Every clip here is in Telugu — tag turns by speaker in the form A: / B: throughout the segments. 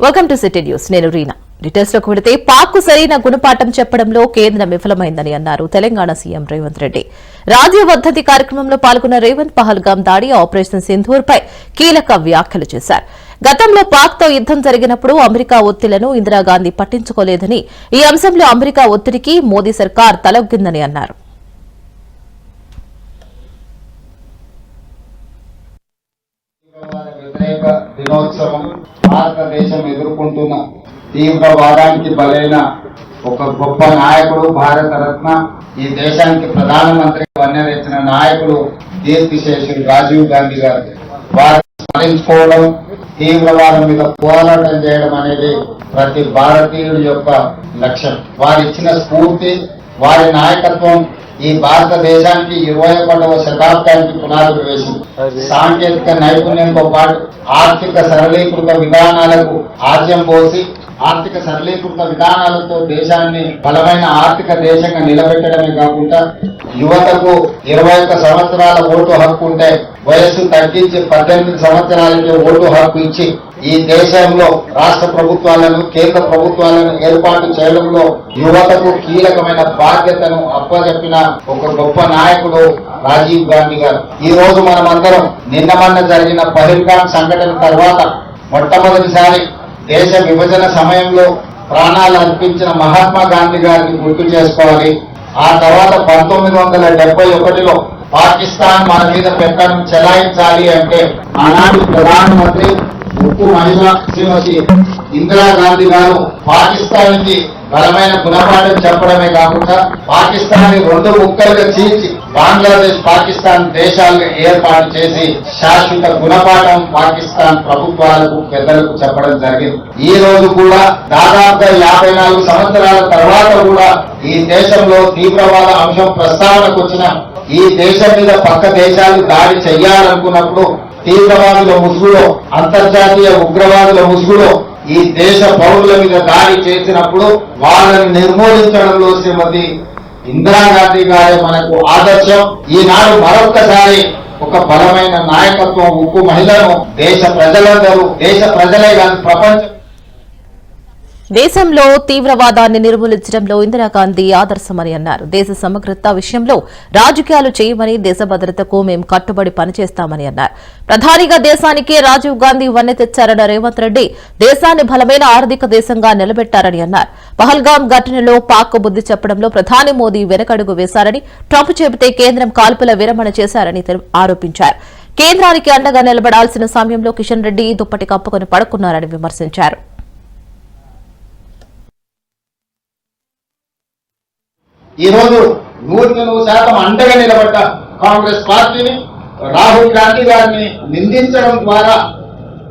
A: Welcome to city news. నేను రీనా. డీటెయిల్స్ లోకి వెళితే పాక్ కు సరైన గుణపాఠం చెప్పడంలో కేంద్రం విఫలమైందని అన్నారు తెలంగాణ సీఎం రేవంత్ రెడ్డి. రాజీవ్ వర్ధంతి కార్యక్రమంలో పాల్గొన్న రేవంత్ పహల్గాం దాడి, ఆపరేషన్ సింధూర్ పై కీలక వ్యాఖ్యలు చేశారు. గతంలో పాక్ తో యుద్దం జరిగినప్పుడు అమెరికా ఒత్తిళ్లను ఇందిరాగాంధీ పట్టించుకోలేదని, ఈ అంశంలో అమెరికా ఒత్తిడికి మోదీ సర్కార్ తలొగ్గిందని అన్నారు.
B: దినోత్సవం భారతదేశం ఎదుర్కొంటున్న తీవ్రవాదానికి బలైన ఒక గొప్ప నాయకుడు, భారత రత్న, ఈ దేశానికి ప్రధానమంత్రి వన్నెరెచ్చిన నాయకుడు కీర్తిశేషుడు రాజీవ్ గాంధీ గారు. వారిని స్మరించుకోవడం, తీవ్రవాదం మీద పోరాటం చేయడం అనేది ప్రతి భారతీయుడి యొక్క లక్ష్యం. వారిచ్చిన స్ఫూర్తి, వారి నాయకత్వం ఈ భారతదేశానికి 21వ శతాబ్దానికి పునాదులు వేసింది. సాంకేతిక నైపుణ్యంతో పాటు ఆర్థిక సరళీకృత విధానాలకు ఆద్యం పోసి ఆర్థిక సరళీకృత విధానాలతో దేశాన్ని బలమైన ఆర్థిక దేశంగా నిలబెట్టడమే కాకుండా యువతకు 21 సంవత్సరాల ఓటు హక్కు ఉంటే వయస్సు తగ్గించి 18 సంవత్సరాలకి ఓటు హక్కు ఇచ్చి ఈ దేశంలో రాష్ట్ర ప్రభుత్వాలను, కేంద్ర ప్రభుత్వాలను ఏర్పాటు చేయడంలో యువతకు కీలకమైన బాధ్యతను అప్పచెప్పిన ఒక గొప్ప నాయకుడు రాజీవ్ గాంధీ గారు. ఈ రోజు మనమందరం నిన్న మొన్న జరిగిన పహల్గాం సంఘటన తర్వాత మొట్టమొదటిసారి దేశ విభజన సమయంలో ప్రాణాలు అర్పించిన మహాత్మా గాంధీ గారిని గుర్తు చేసుకోవాలి. ఆ తర్వాత 1971లో పాకిస్తాన్ మన మీద పెత్తనం చెలాయించాలి అంటే ఆనాటి ప్రధానమంత్రి ఉక్కు మహిళ శ్రీమతి ఇందిరాగాంధీ గారు పాకిస్తాన్ కి బలమైన గుణపాఠం చెప్పడమే కాకుండా పాకిస్తాన్ ని 2 ముక్కలుగా చీల్చి బంగ్లాదేశ్, పాకిస్తాన్ దేశాలను ఏర్పాటు చేసి శాశ్వత గుణపాఠం పాకిస్తాన్ ప్రభుత్వాలకు, పెద్దలకు చెప్పడం జరిగింది. ఈ రోజు కూడా దాదాపుగా 54 సంవత్సరాల తర్వాత కూడా ఈ దేశంలో తీవ్రవాద అంశం ప్రస్తావనకు వచ్చిన ఈ దేశం మీద పక్క దేశాలు దాడి చెయ్యాలనుకున్నప్పుడు తీవ్రవాదుల ముసుగులో, అంతర్జాతీయ ఉగ్రవాదుల ముసుగులో ఈ దేశ పౌరుల మీద దాడి చేసినప్పుడు వాళ్ళని నిర్మూలించడంలో శ్రీమతి ఇందిరాగాంధీ గారే మనకు ఆదర్శం. ఈనాడు మరొక్కసారి ఒక బలమైన నాయకత్వం, ఉక్కు మహిళను దేశ ప్రజలే కాదు ప్రపంచం
A: దేశంలో తీవ్రవాదాన్ని నిర్మూలించడంలో ఇందిరాగాంధీ ఆదర్శమని అన్నారు. దేశ సమగ్రత విషయంలో రాజకీయాలు చేయమని, దేశ భద్రతకు మేం కట్టుబడి పనిచేస్తామని అన్నారు. ప్రధానిగా దేశానికే రాజీవ్ గాంధీ వన్నె తెచ్చారన్న రేవంత్ రెడ్డి దేశాన్ని బలమైన ఆర్థిక దేశంగా నిలబెట్టారని అన్నారు. పహల్గాం ఘటనలో పాక్ బుద్ధి చెప్పడంలో ప్రధాని మోదీ వెనకడుగు వేశారని, ట్రంప్ చెబితే కేంద్రం కాల్పుల విరమణ చేశారని ఆరోపించారు. కేంద్రానికి అండగా నిలబడాల్సిన సమయంలో కిషన్ రెడ్డి దుప్పటి కప్పుకొని పడుకున్నారని విమర్శించారు.
B: ఈ రోజు 100% అండగా నిలబడ్డ కాంగ్రెస్ పార్టీని, రాహుల్ గాంధీ గారిని నిందించడం ద్వారా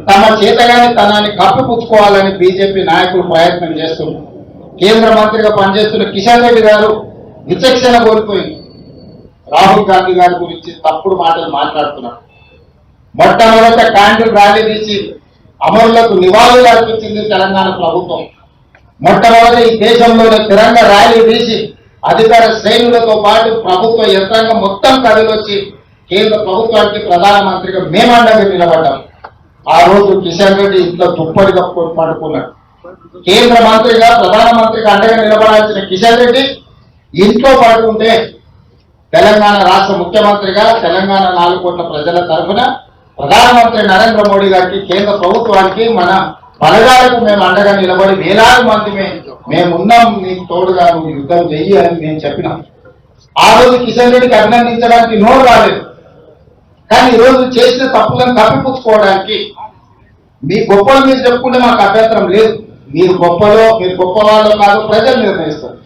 B: తమ చేతగాని తనాన్ని కప్పిపుచ్చుకోవాలని బీజేపీ నాయకులు ప్రయత్నం చేస్తున్నారు. కేంద్ర మంత్రిగా పనిచేస్తున్న కిషన్ రెడ్డి గారు విచక్షణ కోల్పోయింది. రాహుల్ గాంధీ గారి గురించి తప్పుడు మాటలు మాట్లాడుతున్నారు. మొట్టమొదట క్యాండిల్ ర్యాలీ తీసి అమరులకు నివాళులు అర్పించింది తెలంగాణ ప్రభుత్వం. మొట్టమొదటి ఈ దేశంలోనే తిరంగ ర్యాలీ తీసి అధికార శ్రేణులతో పాటు ప్రభుత్వ యంత్రాంగం మొత్తం కదిలొచ్చి కేంద్ర ప్రభుత్వానికి ప్రధానమంత్రిగా మేమండగా నిలబడ్డాం. ఆ రోజు కిషన్ రెడ్డి ఇంట్లో దుప్పటి కప్పుకొని పడుకున్నాడు. కేంద్ర మంత్రిగా, ప్రధానమంత్రిగా అండగా నిలబడాల్సిన కిషన్ రెడ్డి ఇంట్లో పడుకుంటే తెలంగాణ రాష్ట్ర ముఖ్యమంత్రిగా, తెలంగాణ 4 కోట్ల ప్రజల తరఫున ప్రధానమంత్రి నరేంద్ర మోడీ గారికి, కేంద్ర ప్రభుత్వానికి, మన బలగాలకు మేము అండగా నిలబడి వేలాది మంది మేమున్నాం, నీకు తోడుగా నువ్వు యుద్ధం చెయ్యి అని నేను చెప్పినాం. ఆ రోజు కిషన్ రెడ్డికి అభినందించడానికి నోరు రాలేదు. కానీ ఈ రోజు చేసిన తప్పులను కప్పిపుచ్చుకోవడానికి మీ గొప్పలు మీరు చెప్పుకుంటే మాకు అభ్యంతరం లేదు. మీరు గొప్పవాళ్ళో కాదు ప్రజలు నిర్ణయిస్తారు.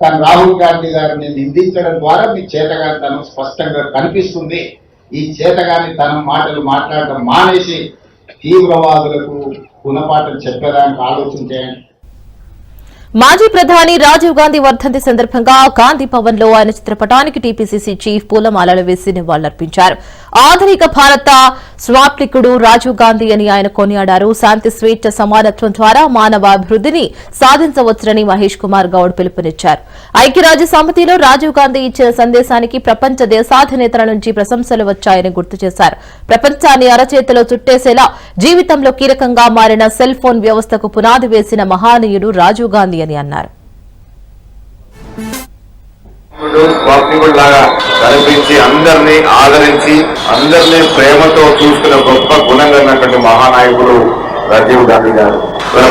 B: కానీ రాహుల్ గాంధీ గారిని నిందించడం ద్వారా మీ చేతగాని తనం స్పష్టంగా కనిపిస్తుంది. ఈ చేతగాని తనం మాటలు మాట్లాడడం మానేసి తీవ్రవాదులకు గుణపాఠం చెప్పడానికి ఆలోచన చేయండి.
A: మాజీ ప్రధాని రాజీవ్ గాంధీ వర్ధంతి సందర్భంగా గాంధీ భవన్ లో ఆయన చిత్రపటానికి టీపీసీసీ చీఫ్ పూలమాలలు వేసి నివాళులర్పించారు. ఆధునిక భారత స్వాప్లికుడు రాజీవ్ గాంధీ అని ఆయన కొనియాడారు. శాంతి, స్వేచ్ఛ, సమానత్వం ద్వారా మానవాభివృద్ధిని సాధించవచ్చునని మహేష్ కుమార్ గౌడ్ పిలుపునిచ్చారు. ఐక్యరాజ్య సమితిలో రాజీవ్ గాంధీ ఇచ్చిన సందేశానికి ప్రపంచ దేశాధినేతల నుంచి ప్రశంసలు వచ్చాయని గుర్తు చేశారు. ప్రపంచాన్ని అరచేతిలో చుట్టేసేలా జీవితంలో కీలకంగా మారిన సెల్ ఫోన్ వ్యవస్థకు పునాది వేసిన మహానీయుడు రాజీవ్ గాంధీ అని అన్నారు.
C: కనిపించి అందరినీ ఆదరించి అందరినీ ప్రేమతో చూసుకునే గొప్ప గుణంగా ఉన్నటువంటి మహానాయకుడు రాజీవ్ గాంధీ గారు.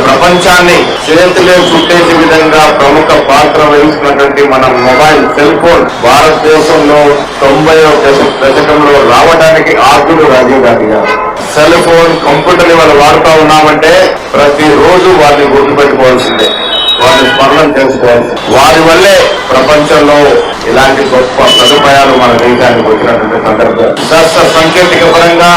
C: ప్రపంచాన్ని చేతిలో చుట్టేసే విధంగా ప్రముఖ పాత్ర వహిస్తున్నటువంటి మన మొబైల్ సెల్ ఫోన్ భారతదేశంలో 90వ దశకంలో రావడానికి ఆద్యుడు రాజీవ్ గాంధీ గారు. సెల్ ఫోన్, కంప్యూటర్ ఇవాళ వాడుతూ ఉన్నామంటే ప్రతిరోజు వారిని గుర్తుపెట్టుకోవాల్సిందే, వారిని స్మరణం చేసుకోవాలి. వారి వల్లే ప్రపంచంలో ఇలాంటి గొప్ప సదుపాయాలు మన దేశానికి వచ్చినటువంటి సందర్భం. శాస్త్ర సాంకేతిక పరంగా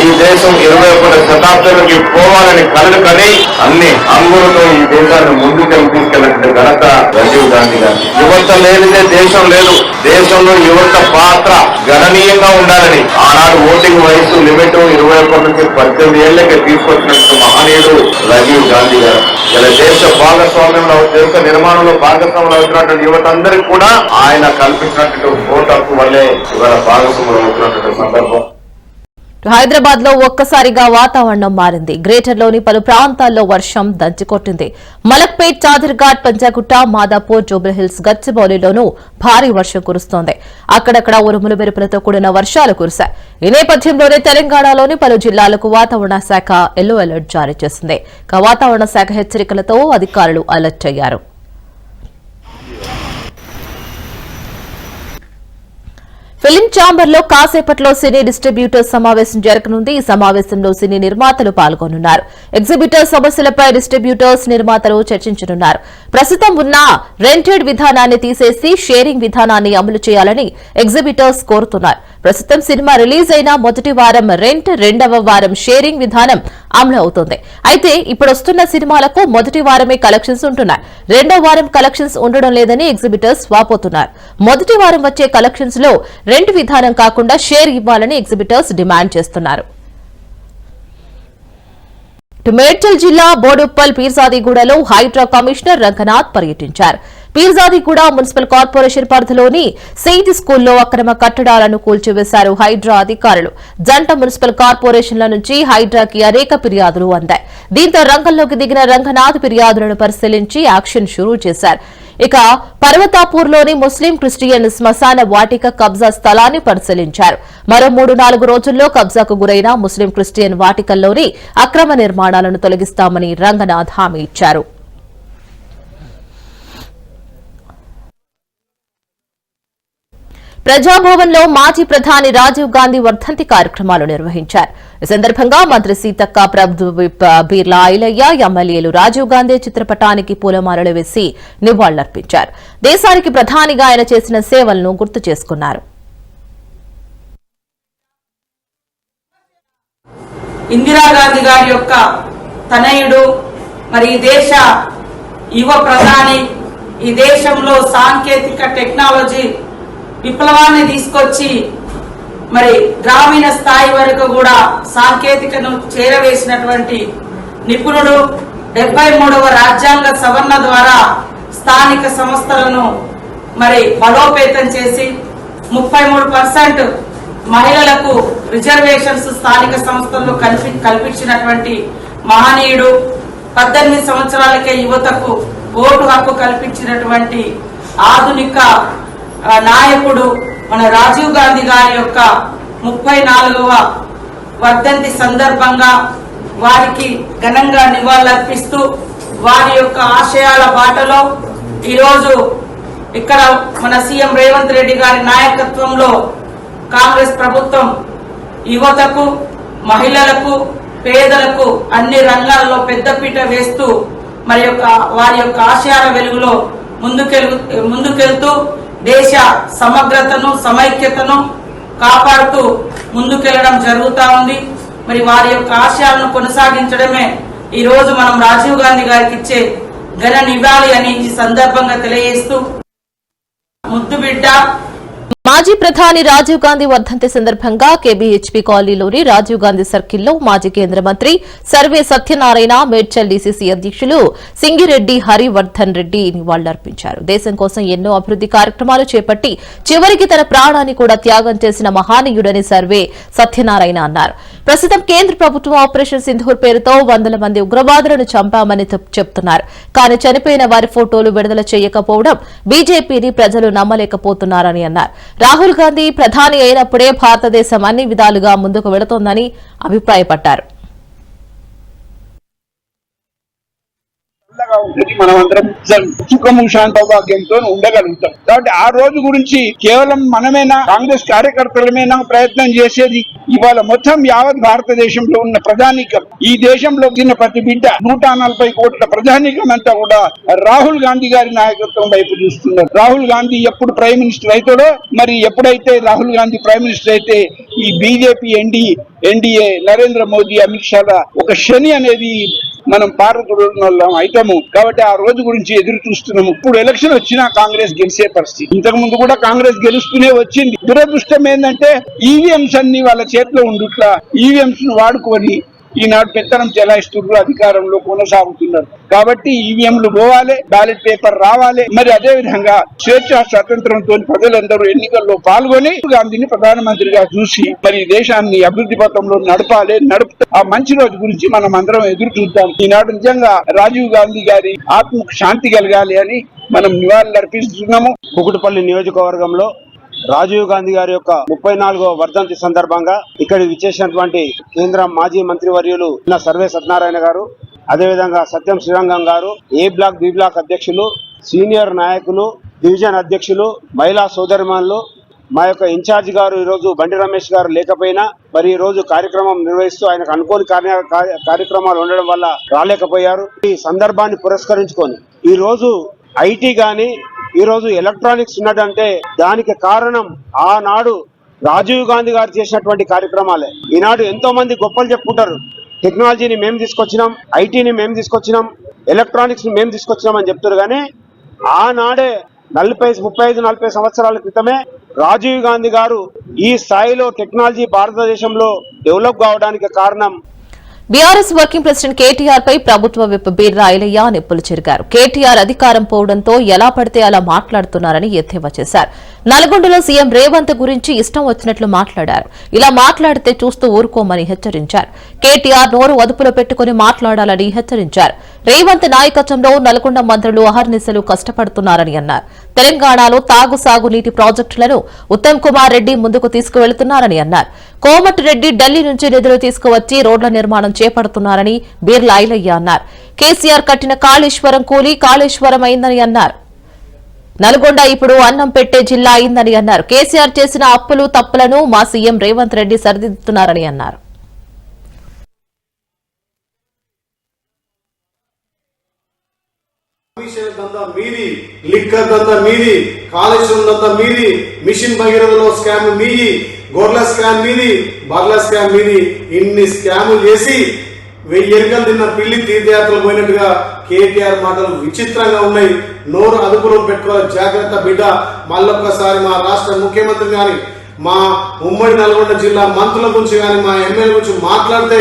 C: ఈ దేశం 21వ శతాబ్దంలోకి పోవాలని కలలు కని అన్ని అంగులతో ఈ దేశాన్ని ముందుకు తీసుకెళ్లినటువంటి ఘనత రాజీవ్ గాంధీ గారు. యువత లేనిదే దేశం లేదు. దేశంలో యువత పాత్ర గణనీయంగా ఉండాలని ఆనాడు ఓటింగ్ వయసు లిమిట్ 21 నుంచి 18 ఏళ్లకి తీసుకొచ్చినటువంటి మహనీయుడు రాజీవ్ గాంధీ గారు. ఇలా దేశ భాగస్వామ్యంలో, దేశ నిర్మాణంలో భాగస్వామ్యంలో అవుతున్నటువంటి యువత అందరికీ కూడా ఆయన కల్పించినటువంటి ఓటు హక్కు వల్లే ఇవాళ భాగస్వాములు అవుతున్నటువంటి సందర్భం.
A: హైదరాబాద్ లో ఒక్కసారిగా వాతావరణం మారింది. గ్రేటర్ లోని పలు ప్రాంతాల్లో వర్షం దంచికొట్టింది. మలక్పేట్, చాదర్ఘాట్, పంజాగుట్ట, మాదాపూర్, జూబ్లీహిల్స్, గచ్చిబౌలిలోనూ భారీ వర్షం కురుస్తోంది. అక్కడక్కడ ఉరుములు మెరుపులతో కూడిన వర్షాలు కురిశాయి. ఈ నేపథ్యంలోనే తెలంగాణలోని పలు జిల్లాలకు వాతావరణ శాఖ ఎల్లో అలర్ట్ జారీ చేసింది. వాతావరణ శాఖ హెచ్చరికలతో అధికారులు అలర్ట్ అయ్యారు. ఫిలిం ఛాంబర్ లో కాసేపట్లో సినీ డిస్ట్రిబ్యూటర్స్ సమావేశం జరగనుంది. ఈ సమావేశంలో సినీ నిర్మాతలు పాల్గొనున్నారు. ఎగ్జిబిటర్ సమస్యలపై డిస్ట్రిబ్యూటర్స్, నిర్మాతలు చర్చించనున్నారు. ప్రస్తుతం ఉన్న రెంటెడ్ విధానాన్ని తీసేసి షేరింగ్ విధానాన్ని అమలు చేయాలని ఎగ్జిబిటర్స్ కోరుతున్నారు. ప్రస్తుతం సినిమా రిలీజ్ అయిన మొదటి వారం రెంట్, రెండవ వారం షేరింగ్ విధానం అమలు అవుతోంది. అయితే ఇప్పుడు వస్తున్న సినిమాలకు మొదటి వారమే కలెక్షన్స్ ఉంటున్నాయి. రెండవ వారం కలెక్షన్స్ ఉండడం లేదని ఎగ్జిబిటర్స్ వాపోతున్నారు. మొదటి వారం వచ్చే కలెక్షన్స్ లో రెంట్ విధానం కాకుండా షేర్ ఇవ్వాలని ఎగ్జిబిటర్స్ డిమాండ్ చేస్తున్నారు. మేడ్చల్ జిల్లా బోడుప్పల్, పీర్జాదిగూడలో హైడ్రా కమిషనర్ రంగనాథ్ పర్యటించారు. పీర్జాదిగూడ మున్సిపల్ కార్పొరేషన్ పరిధిలోని సెయిద్ స్కూల్లో అక్రమ కట్టడాలను కూల్చివేశారు హైడ్రా అధికారులు. జంట మున్సిపల్ కార్పొరేషన్ల నుంచి హైడ్రాకి అనేక ఫిర్యాదులు అందాయి. దీంతో రంగంలోకి దిగిన రంగనాథ్ ఫిర్యాదులను పరిశీలించి యాక్షన్ షురూ చేశారు. ఇక పర్వతాపూర్లోని ముస్లిం క్రిస్టియన్ శ్మశాన వాటిక కబ్జా స్థలాన్ని పరిశీలించారు. మరో 3-4 రోజుల్లో కబ్జాకు గురైన ముస్లిం క్రిస్టియన్ వాటికల్లోని అక్రమ నిర్మాణాలను తొలగిస్తామని రంగనాథ్ హామీ ఇచ్చారు. ప్రజాభవన్ లో మాజీ ప్రధాని రాజీవ్ గాంధీ వర్ధంతి కార్యక్రమాలు నిర్వహించారు. ఈ సందర్భంగా మంత్రి సీతక్క, ప్రభుత్వ బీర్లా ఐలయ్య, ఎమ్మెల్యేలు రాజీవ్ గాంధీ చిత్రపటానికి పూలమాలలు వేసి నివాళులర్పించారు. దేశానికి ప్రధానిగా ఆయన చేసిన సేవలను గుర్తు చేసుకున్నారు.
D: ఇందిరాగాంధీ గారి యొక్క తనయుడు, మరి ఈ దేశ యువ ప్రధాని, ఈ దేశంలో సాంకేతిక టెక్నాలజీ విప్లవాన్ని తీసుకొచ్చి మరి గ్రామీణ స్థాయి వరకు కూడా సాంకేతికను చేరవేసినటువంటి నిపుణుడు. 73వ రాజ్యాంగ సవరణ ద్వారా స్థానిక సంస్థలను మరి బలోపేతం చేసి 33% మహిళలకు రిజర్వేషన్స్ స్థానిక సంస్థల్లో కల్పించినటువంటి మహనీయుడు. 18 సంవత్సరాలకే యువతకు ఓటు హక్కు కల్పించినటువంటి ఆధునిక నాయకుడు మన రాజీవ్ గాంధీ గారి యొక్క 34వ వర్ధంతి సందర్భంగా వారికి ఘనంగా నివాళులర్పిస్తూ వారి యొక్క ఆశయాల బాటలో ఈరోజు ఇక్కడ మన సీఎం రేవంత్ రెడ్డి గారి నాయకత్వంలో కాంగ్రెస్ ప్రభుత్వం యువతకు, మహిళలకు, పేదలకు అన్ని రంగాల్లో పెద్దపీట వేస్తూ మరి వారి యొక్క ఆశయాల వెలుగులో ముందుకెళ్తూ దేశ సమగ్రతను, సమైక్యతను కాపాడుతూ ముందుకెళ్లడం జరుగుతా ఉంది. మరి వారి యొక్క ఆశయాలను కొనసాగించడమే ఈ రోజు మనం రాజీవ్ గాంధీ గారికి ఇచ్చే ఘన నివాళి అని ఈ సందర్భంగా తెలియజేస్తూ ముద్దు బిడ్డ
A: మాజీ ప్రధాని రాజీవ్ గాంధీ వర్ధంతి సందర్భంగా కేబీహెచ్పీ కాలనీలోని రాజీవ్ గాంధీ సర్కిల్లో మాజీ కేంద్ర మంత్రి సర్వే సత్యనారాయణ మేడ్చల్ డీసీసీ అధ్యక్షులు సింగిరెడ్డి హరివర్ధన్ రెడ్డి నివాళులర్పించారు. దేశం కోసం ఎన్నో అభివృద్ది కార్యక్రమాలు చేపట్టి చివరికి తన ప్రాణాన్ని కూడా త్యాగం చేసిన మహానీయుడని సర్వే సత్యనారాయణ అన్నారు. ప్రస్తుతం కేంద్ర ప్రభుత్వం ఆపరేషన్ సింధూర్ పేరుతో వందల మంది ఉగ్రవాదులను చంపామని చెప్తున్నారు. కానీ చనిపోయిన వారి ఫోటోలు విడుదల చేయకపోవడం బీజేపీని ప్రజలు నమ్మలేకపోతున్నారని అన్నారు. రాహుల్ గాంధీ ప్రధాని అయినప్పుడే భారతదేశం అన్ని విధాలుగా ముందుకు వెళుతోందని అభిప్రాయపడ్డారు.
E: మనం అందరం సుఖము శాంత భాగ్యంతో ఉండగలుగుతాం. కాబట్టి ఆ రోజు గురించి కేవలం మనమేనా, కాంగ్రెస్ కార్యకర్తలమేనా ప్రయత్నం చేసేది? ఇవాళ మొత్తం యావత్ భారతదేశంలో ఉన్న ప్రజానీకం, ఈ దేశంలో తిన్న ప్రతి బిడ్డ 140 కోట్ల ప్రజానీకం అంతా కూడా రాహుల్ గాంధీ గారి నాయకత్వం వైపు చూస్తున్నారు. రాహుల్ గాంధీ ఎప్పుడు ప్రైమ్ మినిస్టర్ అవుతాడో, మరి ఎప్పుడైతే రాహుల్ గాంధీ ప్రైమ్ మినిస్టర్ అయితే ఈ బీజేపీ ఎన్డీఏ నరేంద్ర మోదీ అమిత్ షాల ఒక శని అనేది మనం పారదూడడం అయితాము. కాబట్టి ఆ రోజు గురించి ఎదురు చూస్తున్నాము. ఇప్పుడు ఎలక్షన్ వచ్చినా కాంగ్రెస్ గెలిచే పరిస్థితి. ఇంతకు ముందు కూడా కాంగ్రెస్ గెలుస్తూనే వచ్చింది. దురదృష్టం ఏంటంటే ఈవీఎంస్ అన్ని వాళ్ళ చేతిలో ఉండుట్లా ఈవీఎంస్ ను వాడుకొని ఈనాడు పెత్తనం చెలాయిస్తున్నారు, అధికారంలో కొనసాగుతున్నారు. కాబట్టి ఈవీఎంలు పోవాలి, బ్యాలెట్ పేపర్ రావాలి. మరి అదే విధంగా స్వేచ్ఛా స్వాతంత్రంతో ప్రజలందరూ ఎన్నికల్లో పాల్గొని గాంధీని ప్రధానమంత్రిగా చూసి మరి దేశాన్ని అభివృద్ధి పథంలో నడుపుతూ ఆ మంచి రోజు గురించి మనం అందరం ఎదురు చూద్దాం. ఈనాడు నిజంగా రాజీవ్ గాంధీ గారి ఆత్మకు శాంతి కలగాలి అని మనం నివాళులు అర్పిస్తున్నాము.
F: కుకుటపల్లి నియోజకవర్గంలో రాజీవ్ గాంధీ గారి యొక్క 34వ వర్ధంతి సందర్భంగా ఇక్కడికి విచ్చేసినటువంటి కేంద్ర మాజీ మంత్రివర్యులు సర్వే సత్యనారాయణ గారు, అదేవిధంగా సత్యం శ్రీరంగం గారు, ఏ బ్లాక్ బి బ్లాక్ అధ్యక్షులు, సీనియర్ నాయకులు, డివిజన్ అధ్యక్షులు, మహిళా సోదరిమణులు, మా యొక్క ఇన్ఛార్జ్ గారు ఈరోజు బండి రమేష్ గారు లేకపోయినా మరి ఈ రోజు కార్యక్రమం నిర్వహిస్తూ ఆయనకు అనుకోని కార్యక్రమాలు ఉండడం వల్ల రాలేకపోయారు. ఈ సందర్భాన్ని పురస్కరించుకొని ఈ రోజు ఐటీ గాని ఈ రోజు ఎలక్ట్రానిక్స్ ఉన్నదంటే దానికి కారణం ఆనాడు రాజీవ్ గాంధీ గారు చేసినటువంటి కార్యక్రమాలే. ఈనాడు ఎంతో మంది గొప్పలు చెప్పుకుంటారు, టెక్నాలజీని మేము తీసుకొచ్చినాం, ఐటీని మేము తీసుకొచ్చినాం, ఎలక్ట్రానిక్స్ ని మేము తీసుకొచ్చినాం అని చెప్తారు. కానీ ఆనాడే 35-40 సంవత్సరాల క్రితమే రాజీవ్ గాంధీ గారు ఈ స్థాయిలో టెక్నాలజీ భారతదేశంలో డెవలప్ కావడానికి కారణం.
A: బీఆర్ఎస్ వర్కింగ్ ప్రెసిడెంట్ కేటీఆర్ పై ప్రభుత్వ విప్ బీర్లా ఐలయ్య నిప్పులు చెరిగారు. కేటీఆర్ అధికారం పోవడంతో ఎలా పడితే అలా మాట్లాడుతున్నారని ఎద్దేవా చేశారు. నల్గొండలో సీఎం రేవంత్ గురించి ఇష్టం వచ్చినట్లు మాట్లాడారు. ఇలా మాట్లాడితే చూస్తూ ఊరుకోమని హెచ్చరించారు. కేటీఆర్ నోరు అదుపులో పెట్టుకుని మాట్లాడాలని హెచ్చరించారు. రేవంత్ నాయకత్వంలో నల్గొండ మంత్రులు అహర్నిశలు కష్టపడుతున్నారని అన్నారు. తెలంగాణలో తాగు నీటి ప్రాజెక్టులను ఉత్తమ్ కుమార్ రెడ్డి ముందుకు తీసుకువెళుతున్నారని అన్నారు. కోమటిరెడ్డి ఢిల్లీ నుంచి నిధులు తీసుకువచ్చి రోడ్ల నిర్మాణం చేపడుతున్నారని బీర్లా ఐలయ్య అన్నారు. కేసీఆర్ కట్టిన కాళేశ్వరం కూలి కాళేశ్వరం అయిందని అన్నారు. నల్గొండ ఇప్పుడు అన్నం పెట్టే జిల్లా అయిందని అన్నారు. కేసీఆర్ చేసిన అప్పులు తప్పులను మా సీఎం రేవంత్ రెడ్డి సరిదిద్దుతున్నారని అన్నారు.
G: మీది, లిక్కర్ దందా మీది, కాళేశ్వరం దందా మీది, మిషన్ భగీరథలో స్కామ్ మీది, గొర్రెల స్కామ్ మీది, బర్ల స్కామ్ మీది. ఇన్ని స్కాములు చేసి 1000 ఎరుకలు తిన్న పిల్లి తీర్థయాత్రలు పోయినట్టుగా కేటీఆర్ మాటలు విచిత్రంగా ఉన్నాయి. నోరు అదుపులో పెట్టుకోవాలి, జాగ్రత్త బిడ్డ. మళ్ళొక్కసారి మా రాష్ట్ర ముఖ్యమంత్రి గాని, మా ఉమ్మడి నల్గొండ జిల్లా మంత్రుల గురించి కానీ, మా ఎమ్మెల్యే గురించి మాట్లాడితే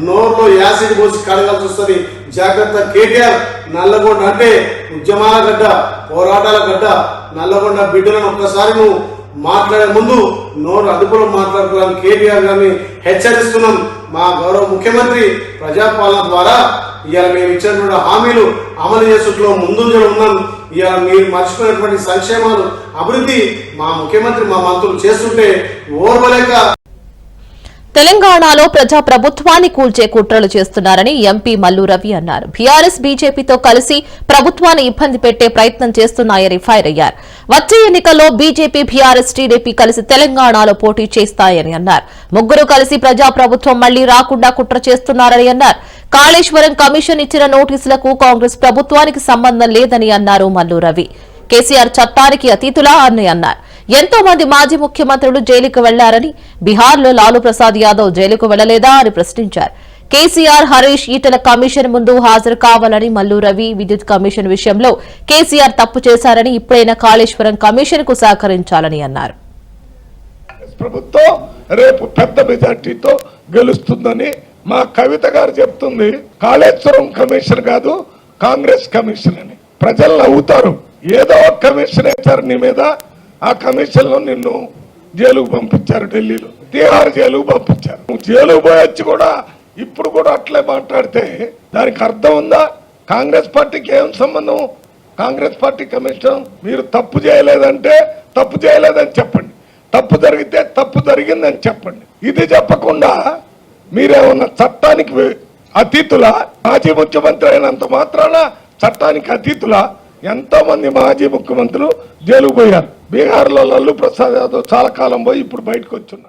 G: నోరులో యాసిడ్ పోసి కడగాల్సి వస్తుంది. జాగ్రత్త కేటీఆర్. నల్లగొండ అంటే ఉద్యమాల గడ్డ, పోరాటాల గడ్డ. నల్లగొండ బిడ్డలను ఒక్కసారి నువ్వు మాట్లాడే ముందు నోరు అదుపులో మాట్లాడుకోవాలని కేటీఆర్ గారిని హెచ్చరిస్తున్నాం. మా గౌరవ ముఖ్యమంత్రి ప్రజాపాలన ద్వారా ఇవాళ మేము ఇచ్చినటువంటి హామీలు అమలు చేసుట్లో ముందుంజలో ఉన్నాం. ఇవాళ మీరు మర్చిపోయినటువంటి సంక్షేమాలు, అభివృద్ధి మా ముఖ్యమంత్రి మా మంత్రులు చేస్తుంటే ఓర్వలేక
A: తెలంగాణలో ప్రజా ప్రభుత్వాన్ని కూల్చే కుట్రలు చేస్తున్నారని ఎంపీ మల్లు రవి అన్నారు. బీఆర్ఎస్ బీజేపీతో కలిసి ప్రభుత్వాన్ని ఇబ్బంది పెట్టే ప్రయత్నం చేస్తున్నాయని ఫైర్ అయ్యారు. వచ్చే ఎన్నికల్లో బీజేపీ, బీఆర్ఎస్, టీడీపీ కలిసి తెలంగాణలో పోటీ చేస్తాయని అన్నారు. ముగ్గురు కలిసి ప్రజా ప్రభుత్వం మళ్లీ రాకుండా కుట్ర చేస్తున్నారని అన్నారు. కాళేశ్వరం కమిషన్ ఇచ్చిన నోటీసులకు కాంగ్రెస్ ప్రభుత్వానికి సంబంధం లేదని అన్నారు మల్లు రవి. కేసీఆర్ చట్టానికి అతీతులా అని అన్నారు. ఎంతో మంది మాజీ ముఖ్యమంత్రులు జైలుకు వెళ్లారని, బీహార్లో లాలూ ప్రసాద్ యాదవ్ జైలుకు వెళ్లలేదా అని ప్రశ్నించారు. కేసీఆర్, హరీష్, ఈటల కమిషన్ ముందు హాజరు కావాలని, మల్లు రవి విద్యుత్ కమిషన్ విషయంలో కేసీఆర్ తప్పు చేశారని, ఇప్పుడైనా కాళేశ్వరం కమిషన్ కు సహకరించాలని అన్నారు.
H: ప్రభుత్వం రేపు పెద్ద మెజార్టీతో గెలుస్తుందని మా కవిత గారు చెప్తుంది. కాళేశ్వరం కమిషన్ కాదు, కాంగ్రెస్ కమిషన్ అని. ప్రజలు నవ్వుతారు. ఏదో కమిషన్ వేశారు నీ మీద, ఆ కమిషన్ లో నిన్ను జైలుకు పంపించారు. ఢిల్లీలో తిహార్ జైలుకు పంపించారు. నువ్వు జైలుకు పోయొచ్చి కూడా ఇప్పుడు కూడా అట్లే మాట్లాడితే దానికి అర్థం ఉందా? కాంగ్రెస్ పార్టీకి ఏం సంబంధం? కాంగ్రెస్ పార్టీ కమిషన్ మీరు తప్పు చేయలేదంటే తప్పు చేయలేదని చెప్పండి, తప్పు జరిగితే తప్పు జరిగిందని చెప్పండి. ఇది చెప్పకుండా మీరేమన్నా చట్టానికి అతీతుల? మాజీ ముఖ్యమంత్రి అయినంత మాత్రాన చట్టానికి అతీతుల? ఎంతో మంది మాజీ ముఖ్యమంత్రులు జైలుకు పోయారు. బీహార్లో లల్లు ప్రసాద్ యాదవ్ చాలా కాలం పోయి ఇప్పుడు బయటకు వచ్చున్నాడు.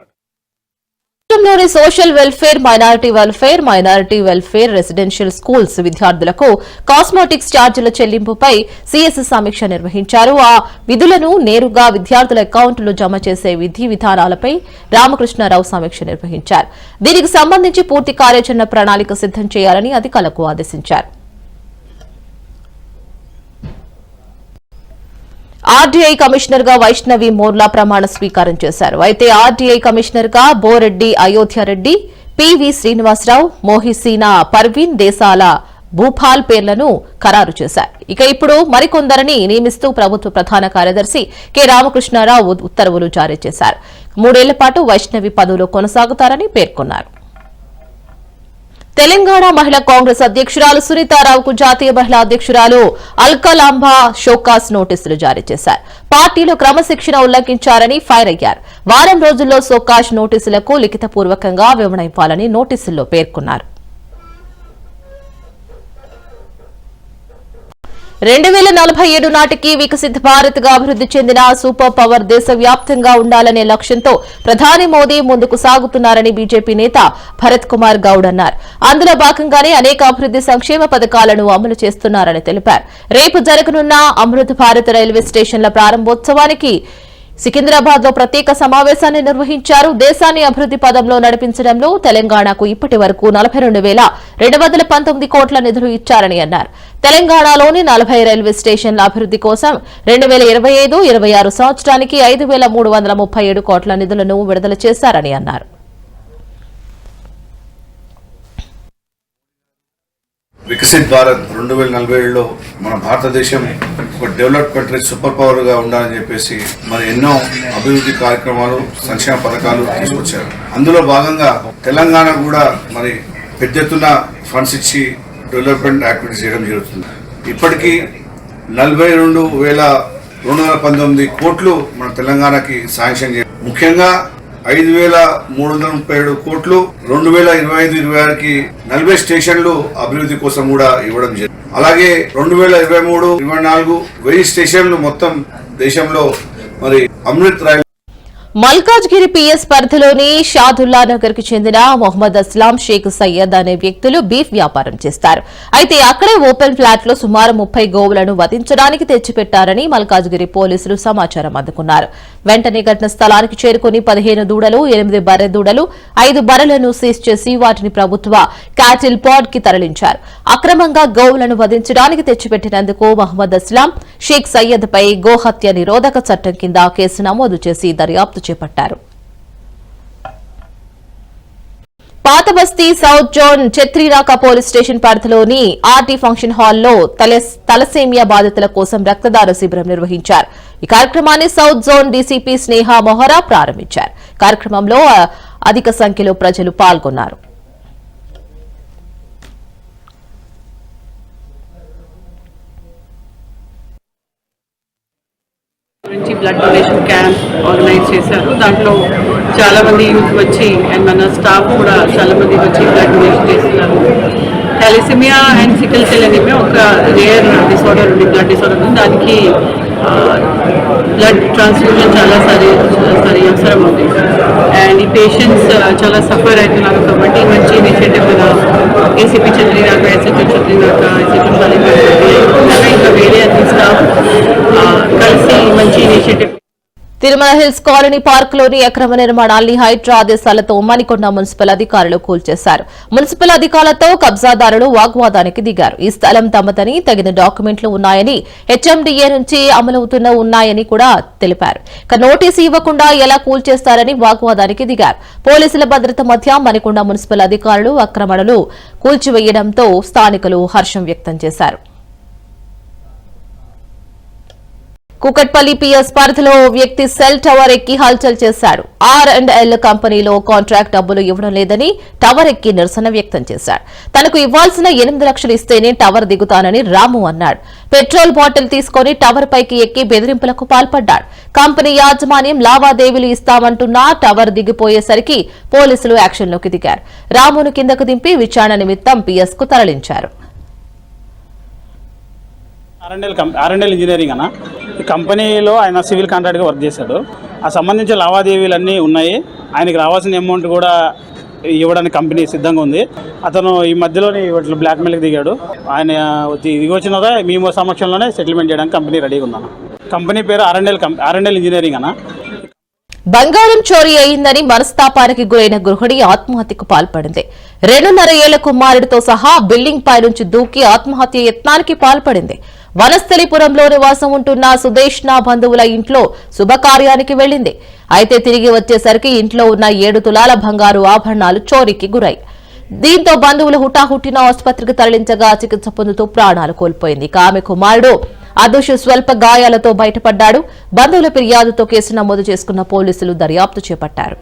A: రాష్ట్రంలోని social welfare, minority welfare residential schools విద్యార్థులకు కాస్మోటిక్స్ ఛార్జీల చెల్లింపుపై సీఎస్ సమీక్ష నిర్వహించారు. ఆ విధులను నేరుగా విద్యార్థుల అకౌంట్లో జమ చేసే విధి విధానాలపై రామకృష్ణారావు సమీక్ష నిర్వహించారు. దీనికి సంబంధించి పూర్తి కార్యాచరణ ప్రణాళిక సిద్దం చేయాలని అధికారులకు ఆదేశించారు. ఆర్డీఐ కమిషనర్ గా వైష్ణవి మోర్లా ప్రమాణ స్వీకారం చేశారు. అయితే ఆర్డీఐ కమిషనర్ గా బోరెడ్డి అయోధ్యారెడ్డి, పివి శ్రీనివాసరావు, మోహిసీనా పర్వీన్ దేశాల భూపాల్ పేర్లను ఖరారు చేశారు. ఇక ఇప్పుడు మరికొందరిని నియమిస్తూ ప్రభుత్వ ప్రధాన కార్యదర్శి కె రామకృష్ణారావు ఉత్తర్వులు జారీ చేశారు. 3 ఏళ్ల పాటు వైష్ణవి పదవిలో కొనసాగుతారని పేర్కొన్నారు. తెలంగాణ మహిళా కాంగ్రెస్ అధ్యక్షురాలు సునీతారావుకు జాతీయ మహిళా అధ్యక్షురాలు అల్కలాంబా షోకాస్ నోటీసులు జారీ చేశారు. పార్టీలో క్రమశిక్షణ ఉల్లంఘించారని ఫైర్ అయ్యారు. వారం రోజుల్లో షోకాస్ నోటీసులకు లిఖితపూర్వకంగా వివరణ ఇవ్వాలని నోటీసుల్లో పేర్కొన్నారు. 2047 నాటికి వికసిత్ భారత్ గా అభివృద్ది చెందిన సూపర్ పవర్ దేశవ్యాప్తంగా ఉండాలనే లక్ష్యంతో ప్రధాని మోదీ ముందుకు సాగుతున్నారని బీజేపీ నేత భరత్ కుమార్ గౌడ్ అన్నారు. అందులో భాగంగానే అనేక అభివృద్ది సంక్షేమ పథకాలను అమలు చేస్తున్నారని తెలిపారు. రేపు జరగనున్న అమృత్ భారత్ రైల్వే స్టేషన్ల ప్రారంభోత్సవానికి సికింద్రాబాద్ లో ప్రత్యేక సమావేశాన్ని నిర్వహించారు. దేశాన్ని అభివృద్ది పదంలో నడిపించడంలో తెలంగాణకు ఇప్పటి వరకు 42,219 కోట్ల నిధులు ఇచ్చారని అన్నారు. తెలంగాణలోని 40 రైల్వే స్టేషన్ల అభివృద్ది కోసం 2025-26 సంవత్సరానికి 5,337 కోట్ల నిధులను విడుదల చేశారని అన్నారు.
I: వికసిత్ భారత్ 2047లో మన భారతదేశం ఒక డెవలప్డ్ కంట్రీ సూపర్ పవర్ గా ఉండాలని చెప్పేసి మరి ఎన్నో అభివృద్ధి కార్యక్రమాలు, సంక్షేమ పథకాలు తీసుకొచ్చారు. అందులో భాగంగా తెలంగాణ కూడా మరి పెద్ద ఎత్తున ఫండ్స్ ఇచ్చి డెవలప్మెంట్ యాక్టివిటీస్ చేయడం జరుగుతుంది. ఇప్పటికీ 42,219 కోట్లు మన తెలంగాణకి శాంక్షన్ చేయాలి. ముఖ్యంగా 5,337 కోట్లు 2025-26కి 40 స్టేషన్లు అభివృద్ధి కోసం కూడా ఇవ్వడం జరిగింది. అలాగే 2023-24 1000 స్టేషన్లు మొత్తం దేశంలో మరి అమృత్ రైల్.
A: మల్కాజ్గిరి పీఎస్ పరిధిలోని షాదుల్లా నగర్ కు చెందిన మొహమ్మద్ అస్లాం, షేక్ సయ్యద్ అనే వ్యక్తులు బీఫ్ వ్యాపారం చేస్తారు. అయితే అక్కడే ఓపెన్ ఫ్లాట్ లో సుమారు 30 గోవులను వధించడానికి తెచ్చిపెట్టారని మల్కాజ్గిరి పోలీసులు సమాచారం అందుకున్నారు. వెంటనే ఘటన స్థలానికి చేరుకుని 15 దూడలు, 8 బర్రె దూడలు, 5 బర్రెలను సీజ్ చేసి వాటిని ప్రభుత్వ క్యాటిల్ పాడ్ కి తరలించారు. అక్రమంగా గోవులను వధించడానికి తెచ్చిపెట్టినందుకు మహమ్మద్ అస్లాం, షేక్ సయ్యద్ పై గోహత్య నిరోధక చట్టం కింద కేసు నమోదు చేసి దర్యాప్తు చేపట్టారు. పాత బస్తీ సౌత్ జోన్ చత్రీరాక పోలీస్ స్టేషన్ పరిధిలోని ఆర్టీ ఫంక్షన్ హాల్లో తలసేమియా బాధితుల కోసం రక్తదాన శిబిరం నిర్వహించారు. ఈ కార్యక్రమాన్ని సౌత్ జోన్ డీసీపీ స్నేహ మొహరా ప్రారంభించారు. కార్యక్రమంలో అధిక సంఖ్యలో ప్రజలు పాల్గొన్నారు.
D: బ్లడ్ డొనేషన్ క్యాంప్ ఆర్గనైజ్ చేశారు. దాంట్లో చాలా మంది యూత్ వచ్చి అండ్ మన స్టాఫ్ కూడా చాలా మంది వచ్చి బ్లడ్ డొనేషన్ చేస్తున్నారు. Thalassemia and sickle cell anemia ఒక రేర్ డిసార్డర్ ఉంది, బ్లడ్ డిసార్డర్ ఉంది. దానికి బ్లడ్ ట్రాన్స్ఫ్యూజన్ చాలా సరి అవసరం ఉంది. అండ్ ఈ పేషెంట్స్ చాలా సఫర్ అవుతున్నారు కాబట్టి మంచి ఇనిషియేటివ్ కదా ఏసీపీ చత్రీరాక, ఎస్హెచ్ఓ చత్రీరాక, ఎస్హెచ్ఓ ఇంకా వేరే అన్ని స్టాఫ్ కలిసి మంచి ఇనిషియేటివ్.
A: తిరుమల హిల్స్ కాలనీ పార్కులోని అక్రమ నిర్మాణాల్ని హైడ్రా ఆదేశాలతో మణికొండ మున్సిపల్ అధికారులు కూల్చేశారు. మున్సిపల్ అధికారులతో కబ్జాదారులు వాగ్వాదానికి దిగారు. ఈ స్థలం తమదని, తగిన డాక్యుమెంట్లు ఉన్నాయని, హెచ్ఎండిఏ నుంచి అమలవుతున్న ఉన్నాయని కూడా తెలిపారు. నోటీసు ఇవ్వకుండా ఎలా కూల్చేస్తారని వాగ్వాదానికి దిగారు. పోలీసుల భద్రత మధ్య మణికొండ మున్సిపల్ అధికారులు ఆక్రమణలు కూల్చివేయడంతో స్థానికులు హర్షం వ్యక్తం చేశారు. కూకట్పల్లి పిఎస్ పరిధిలో ఓ వ్యక్తి సెల్ టవర్ ఎక్కి హల్చల్ చేశాడు. R&L కంపెనీలో కాంట్రాక్ట్ డబ్బులు ఇవ్వడం లేదని టవర్ ఎక్కి నిరసన వ్యక్తం చేశాడు. తనకు ఇవ్వాల్సిన 8 లక్షలు ఇస్తేనే టవర్ దిగుతానని రాము అన్నాడు. పెట్రోల్ బాటిల్ తీసుకుని టవర్ పైకి ఎక్కి బెదిరింపులకు పాల్పడ్డాడు. కంపెనీ యాజమాన్యం లావాదేవీలు ఇస్తామంటున్నా టవర్ దిగిపోయేసరికి పోలీసులు యాక్షన్లోకి దిగారు. రామును కిందకు దింపి విచారణ నిమిత్తం పిఎస్ కు తరలించారు.
J: R&L ఇంజనీరింగ్ అన్న ఈ కంపెనీలో ఆయన సివిల్ కాంట్రాక్ట్గా వర్క్ చేశాడు. ఆ సంబంధించిన లావాదేవీలన్నీ ఉన్నాయి. ఆయనకి రావాల్సిన అమౌంట్ కూడా ఇవ్వడానికి కంపెనీ సిద్ధంగా ఉంది. అతను ఈ మధ్యలోనే ఇట్లా బ్లాక్మెయిల్కి దిగాడు. ఆయన దిగి వచ్చినాక మేము సమక్షంలోనే సెటిల్మెంట్ చేయడానికి కంపెనీ రెడీగా ఉందన్న. కంపెనీ పేరు R&L ఇంజనీరింగ్ అన్న.
A: బంగారం చోరీ అయిందని మనస్తాపానికి గురైన గృహిణి ఆత్మహత్యకు పాల్పడింది. 2.5 ఏళ్ల కుమారుడితో సహా బిల్డింగ్ పై నుంచి దూకి ఆత్మహత్య యత్నానికి పాల్పడింది. వనస్థలిపురంలో నివాసం ఉంటున్న సుదేష్ణ బంధువుల ఇంట్లో శుభకార్యానికి వెళ్లింది. అయితే తిరిగి వచ్చేసరికి ఇంట్లో ఉన్న 7 తులాల బంగారు ఆభరణాలు చోరీకి గురై. దీంతో బంధువులు హుటాహుటిన ఆసుపత్రికి తరలించగా చికిత్స పొందుతూ ప్రాణాలు కోల్పోయింది. ఆమె కుమారుడు అదుష్ స్వల్ప గాయాలతో బయటపడ్డాడు. బంధువుల ఫిర్యాదుతో కేసు నమోదు చేసుకున్న పోలీసులు దర్యాప్తు చేపట్టారు.